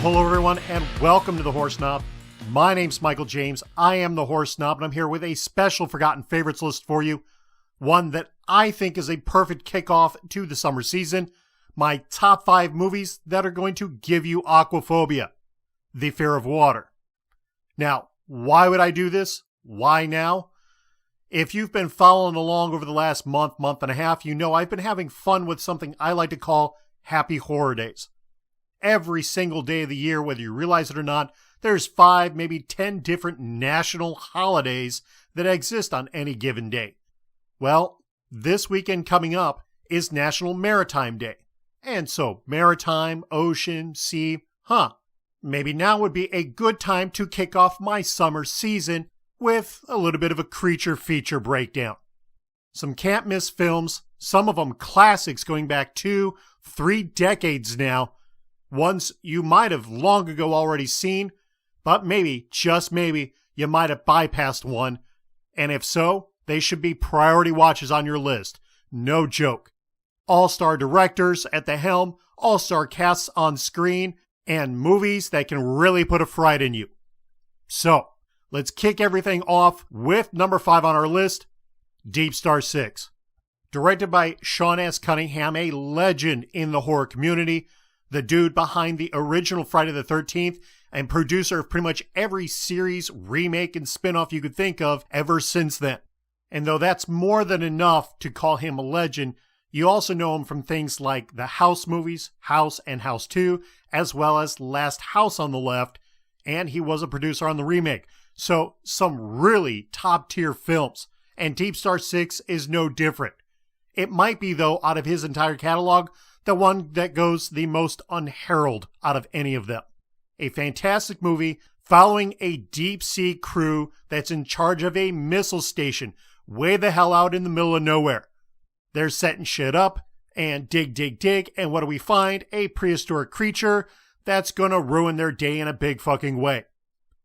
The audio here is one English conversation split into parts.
hello everyone, and welcome to the Horse Snob. My name's Michael James. I am the Horse Snob, and I'm here with a special Forgotten Favorites list for you. One that I think is a perfect kickoff to the summer season. My top 5 movies that are going to give you aquaphobia, the fear of water. Now, why would I do this? Why now? If you've been following along over the last month and a half, you know I've been having fun with something I like to call Happy Horror Days. Every single day of the year, whether you realize it or not, there's 5, maybe 10 different national holidays that exist on any given day. Well, this weekend coming up is National Maritime Day. And so, maritime, ocean, sea, maybe now would be a good time to kick off my summer season with a little bit of a creature feature breakdown. Some can't miss films, some of them classics going back 2-3 decades now. Ones you might have long ago already seen, but maybe, just maybe, you might have bypassed one. And if so, they should be priority watches on your list. No joke. All-star directors at the helm, all-star casts on screen, and movies that can really put a fright in you. So, let's kick everything off with number 5 on our list, Deep Star 6. Directed by Sean S. Cunningham, a legend in the horror community, the dude behind the original Friday the 13th, and producer of pretty much every series, remake, and spin-off you could think of ever since then. And though that's more than enough to call him a legend, you also know him from things like the House movies, House and House 2, as well as Last House on the Left, and he was a producer on the remake. So, some really top-tier films, and Deep Star 6 is no different. It might be, though, out of his entire catalog, the one that goes the most unheralded out of any of them. A fantastic movie following a deep-sea crew that's in charge of a missile station way the hell out in the middle of nowhere. They're setting shit up, and dig, and what do we find? A prehistoric creature that's gonna ruin their day in a big fucking way.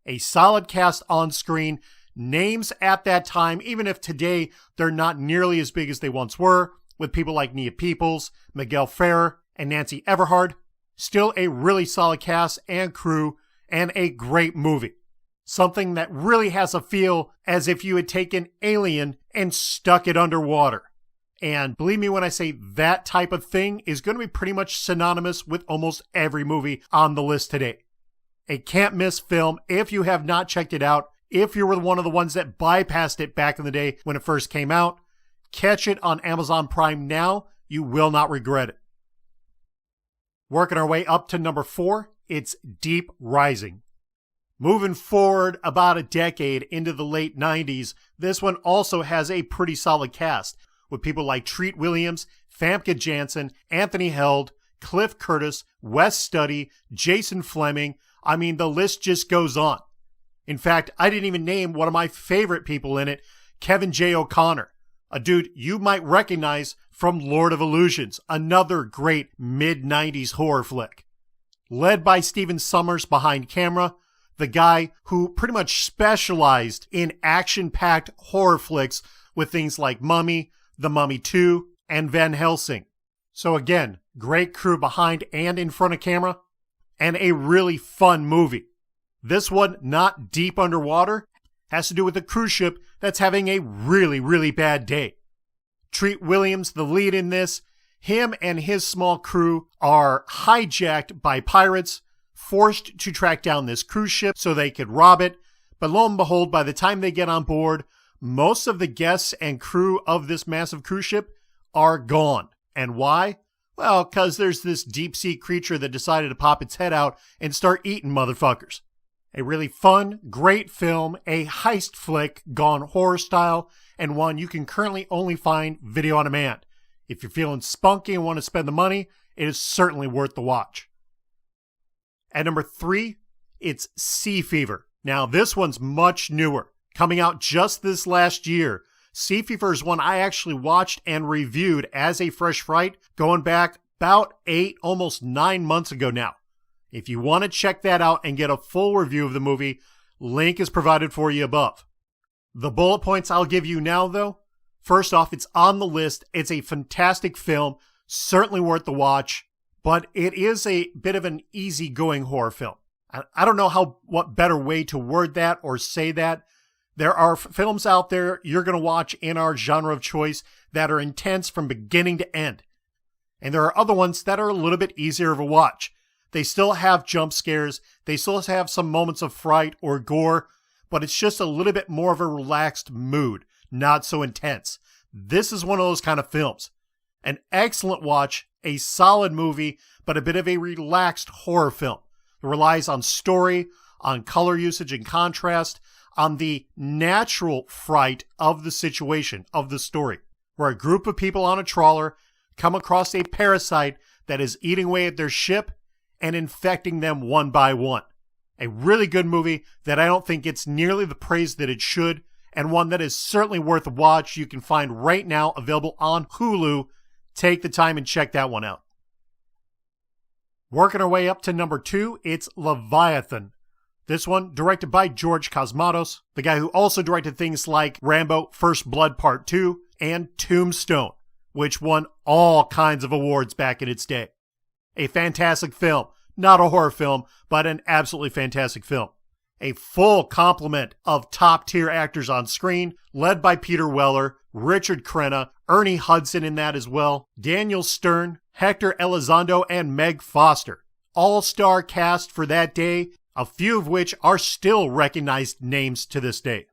A solid cast on screen, names at that time, even if today they're not nearly as big as they once were, with people like Nia Peoples, Miguel Ferrer, and Nancy Everhard. Still a really solid cast and crew, and a great movie. Something that really has a feel as if you had taken Alien and stuck it underwater. And believe me when I say that type of thing is going to be pretty much synonymous with almost every movie on the list today. A can't miss film if you have not checked it out. If you were one of the ones that bypassed it back in the day when it first came out, catch it on Amazon Prime now. You will not regret it. Working our way up to number 4, it's Deep Rising. Moving forward about a decade into the late 90s, this one also has a pretty solid cast, with people like Treat Williams, Famke Janssen, Anthony Held, Cliff Curtis, Wes Studi, Jason Fleming. I mean, the list just goes on. In fact, I didn't even name one of my favorite people in it, Kevin J. O'Connor, a dude you might recognize from Lord of Illusions, another great mid-90s horror flick. Led by Stephen Sommers behind camera, the guy who pretty much specialized in action-packed horror flicks with things like Mummy, The Mummy 2, and Van Helsing. So again, great crew behind and in front of camera, and a really fun movie. This one, not deep underwater, has to do with a cruise ship that's having a really, really bad day. Treat Williams, the lead in this, him and his small crew are hijacked by pirates, forced to track down this cruise ship so they could rob it. But lo and behold, by the time they get on board, most of the guests and crew of this massive cruise ship are gone. And why? Well, because there's this deep-sea creature that decided to pop its head out and start eating motherfuckers. A really fun, great film, a heist flick gone horror style, and one you can currently only find video on demand. If you're feeling spunky and want to spend the money, it is certainly worth the watch. At number 3, it's Sea Fever. Now, this one's much newer, coming out just this last year. Sea Fever is one I actually watched and reviewed as a fresh fright, going back about 8, almost 9 months ago now. If you want to check that out and get a full review of the movie, link is provided for you above. The bullet points I'll give you now, though. First off, it's on the list. It's a fantastic film, certainly worth the watch. but it is a bit of an easygoing horror film. I don't know what better way to word that or say that. There are films out there you're going to watch in our genre of choice that are intense from beginning to end. And there are other ones that are a little bit easier of a watch. They still have jump scares, they still have some moments of fright or gore, but it's just a little bit more of a relaxed mood, not so intense. This is one of those kind of films. An excellent watch, a solid movie, but a bit of a relaxed horror film. It relies on story, on color usage and contrast, on the natural fright of the situation, of the story, where a group of people on a trawler come across a parasite that is eating away at their ship and infecting them one by one. A really good movie that I don't think gets nearly the praise that it should, and one that is certainly worth a watch. You can find right now available on Hulu. Take the time and check that one out. Working our way up to number 2, it's Leviathan. This one directed by George Cosmatos, the guy who also directed things like Rambo: First Blood Part 2 and Tombstone, which won all kinds of awards back in its day. A fantastic film. Not a horror film, but an absolutely fantastic film. A full complement of top-tier actors on screen, led by Peter Weller, Richard Crenna, Ernie Hudson in that as well, Daniel Stern, Hector Elizondo, and Meg Foster. All-star cast for that day, a few of which are still recognized names to this day.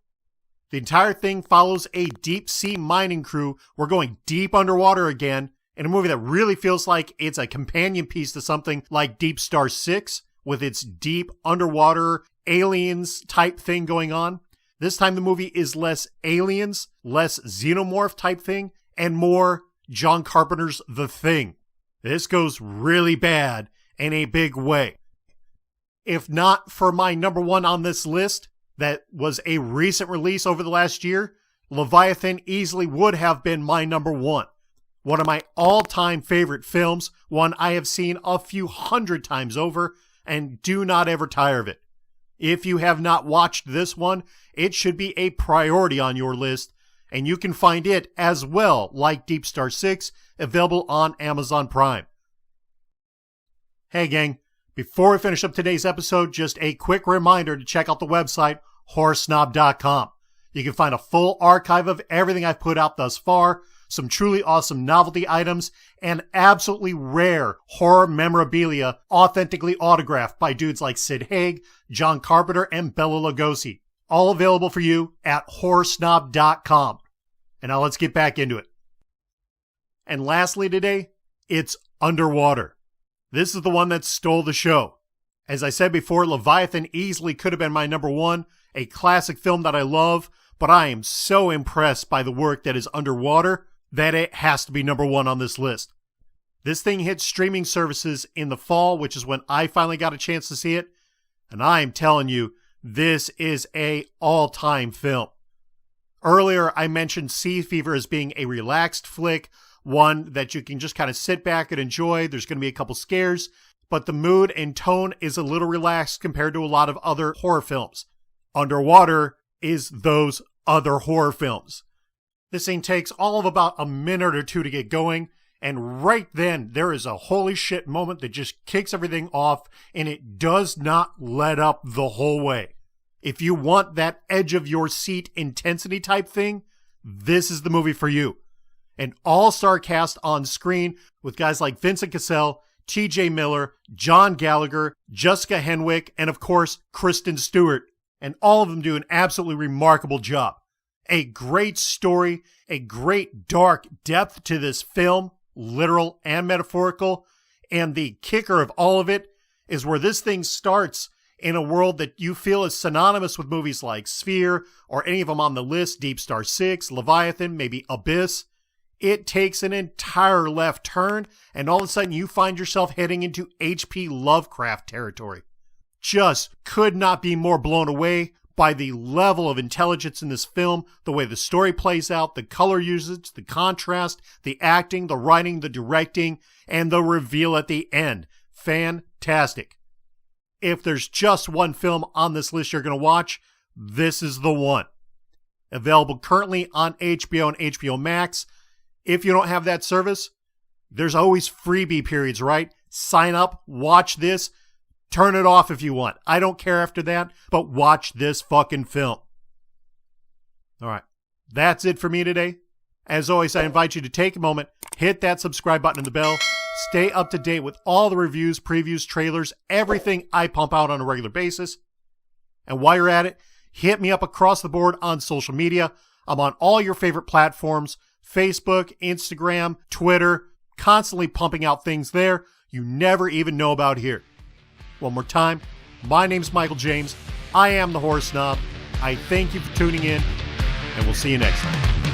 The entire thing follows a deep-sea mining crew. We're going deep underwater again, in a movie that really feels like it's a companion piece to something like Deep Star 6, with its deep underwater aliens type thing going on. This time the movie is less aliens, less xenomorph type thing, and more John Carpenter's The Thing. This goes really bad in a big way. If not for my number 1 on this list, that was a recent release over the last year, Leviathan easily would have been my number 1. One of my all-time favorite films, one I have seen a few hundred times over, and do not ever tire of it. If you have not watched this one, it should be a priority on your list, and you can find it as well, like Deep Star 6, available on Amazon Prime. Hey gang, before we finish up today's episode, just a quick reminder to check out the website, horrorsnob.com. You can find a full archive of everything I've put out thus far, some truly awesome novelty items, and absolutely rare horror memorabilia authentically autographed by dudes like Sid Haig, John Carpenter, and Bela Lugosi. All available for you at horrorsnob.com. And now let's get back into it. And lastly today, it's Underwater. This is the one that stole the show. As I said before, Leviathan easily could have been my number 1, a classic film that I love, but I am so impressed by the work that is Underwater that it has to be number 1 on this list. This thing hit streaming services in the fall, which is when I finally got a chance to see it, and I am telling you, this is a all-time film. Earlier, I mentioned Sea Fever as being a relaxed flick, one that you can just kind of sit back and enjoy. There's going to be a couple scares, but the mood and tone is a little relaxed compared to a lot of other horror films. Underwater is those other horror films. This thing takes all of about a minute or 2 to get going, and right then there is a holy shit moment that just kicks everything off, and it does not let up the whole way. If you want that edge of your seat intensity type thing, this is the movie for you. An all-star cast on screen with guys like Vincent Cassell, TJ Miller, John Gallagher, Jessica Henwick, and of course, Kristen Stewart. And all of them do an absolutely remarkable job. A great story, a great dark depth to this film, literal and metaphorical. And the kicker of all of it is where this thing starts in a world that you feel is synonymous with movies like Sphere, or any of them on the list, Deep Star 6, Leviathan, maybe Abyss. It takes an entire left turn, and all of a sudden you find yourself heading into H.P. Lovecraft territory. Just could not be more blown away by the level of intelligence in this film, the way the story plays out, the color usage, the contrast, the acting, the writing, the directing, and the reveal at the end. Fantastic. If there's just one film on this list you're going to watch, this is the one. Available currently on HBO and HBO Max. If you don't have that service, there's always freebie periods, right? sign up, watch this, turn it off if you want. I don't care after that, but watch this fucking film. All right, that's it for me today. As always, I invite you to take a moment, hit that subscribe button and the bell, stay up to date with all the reviews, previews, trailers, everything I pump out on a regular basis. And while you're at it, hit me up across the board on social media. I'm on all your favorite platforms, Facebook, Instagram, Twitter, constantly pumping out things there you never even know about here. One more time, my name's Michael James. I am the Horror Snob. I thank you for tuning in, and we'll see you next time.